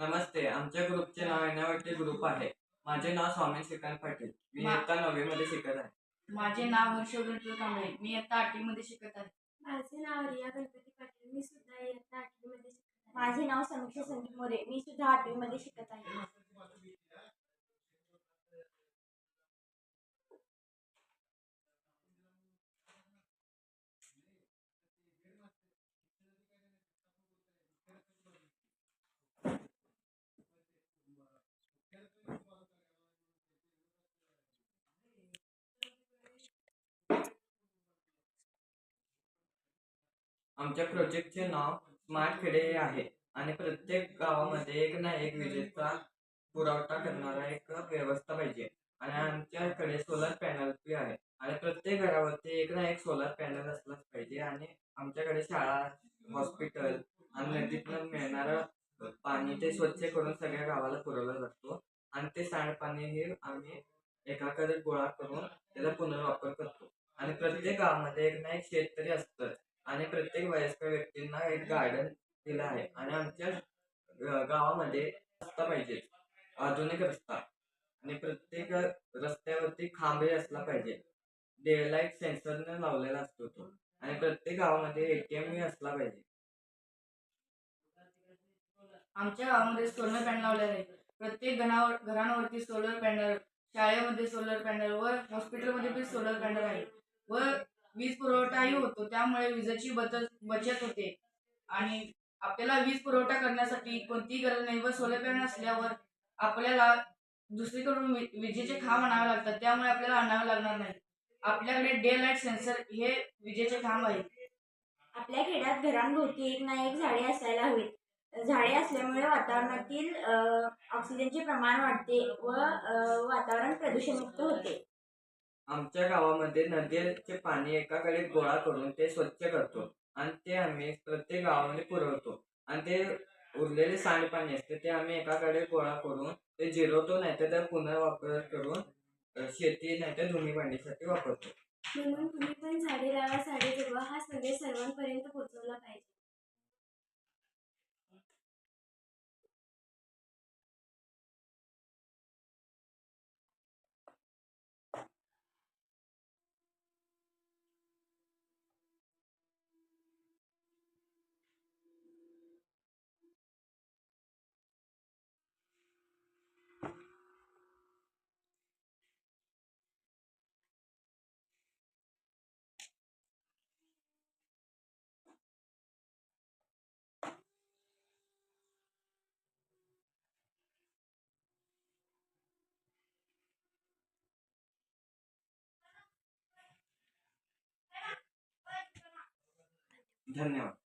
नमस्ते. आमच्या ग्रुपचे नाव NIT group आहे. माझे नाव स्वामी श्रीकांत पाटील. मी इयत्ता 9वी मध्ये शिकत आहे. माझे नाव हर्षवर्धन कांबळे. मी इयत्ता 8वी मध्ये शिकत आहे. माझे नाव रिया गणपती पाटील. मी सुद्धा इयत्ता 8वी मध्ये शिकत आहे. माझे नाव समीक्षा संदीप मोरे. मी सुद्धा 8वी मध्ये शिकत आहे. आमच्या प्रोजेक्टचे नाव स्मार्ट खेडे हे आहे आणि प्रत्येक गावामध्ये एक ना एक विजेचा पुरवठा करणारा एक व्यवस्था पाहिजे आणि आमच्याकडे सोलर पॅनल बी आहे आणि प्रत्येक घरावरती एक ना एक सोलर पॅनल असलाच पाहिजे आणि आमच्याकडे शाळा, हॉस्पिटल आणि नदीतून मिळणारं पाणी ते स्वच्छ करून सगळ्या गावाला पुरवला जातो आणि ते सांडपाणी हे आम्ही एकाकडे गोळा करून त्याचा पुनर्वापर करतो आणि प्रत्येक गावामध्ये एक ना एक शेतकरी असतं आणि प्रत्येक वयस्कर व्यक्तींना एक गार्डन दिलं आहे आणि आमच्या गावामध्ये रस्ता पाहिजे, आधुनिक रस्ता आणि प्रत्येक रस्त्यावरती खांबही असला पाहिजे. डे लाईट सेन्सरने लावलेला असतो तो आणि प्रत्येक गावामध्ये ATM असला पाहिजे. आमच्या गावामध्ये सोलर पॅनल लावलेले आहे. प्रत्येक घरांवरती सोलर पॅनल, शाळेमध्ये सोलर पॅनल व हॉस्पिटलमध्ये पण सोलर पॅनल आहे व वीज पुरवठाही होतो. त्यामुळे विजेची बचत होते आणि आपल्याला वीज पुरवठा करण्यासाठी कोणतीही गरज नाही व सोलर पॅनल असल्यावर आपल्याला दुसरीकडून विजेचे खांब आणावे लागतात. त्यामुळे आपल्याला आणावे लागणार नाही. आपल्याकडे डे लाईट सेन्सर हे विजेचे खांब आहेत. आपल्या खेड्यात घरांभोवती एक ना एक झाडे असायला हवीत. झाडे असल्यामुळे वातावरणातील ऑक्सिजनचे प्रमाण वाढते व वातावरण प्रदूषणमुक्त होते. आमच्या गावामध्ये नदीचे पाणी एकाकडे गोळा करून ते स्वच्छ करतो आणि ते आम्ही प्रत्येक गावामध्ये पुरवतो आणि ते उरलेले सांडपाणी असते ते आम्ही एकाकडे गोळा करून ते जिरवतो, नाहीतर त्या पुनर्वापर करून शेती नाहीतर धुणी भांडीसाठी वापरतो. म्हणून तुम्ही पण झाडे लावा, झाडे जगवा हा संदेश सर्वांपर्यंत पोहोचवला पाहिजे. धन्यवाद.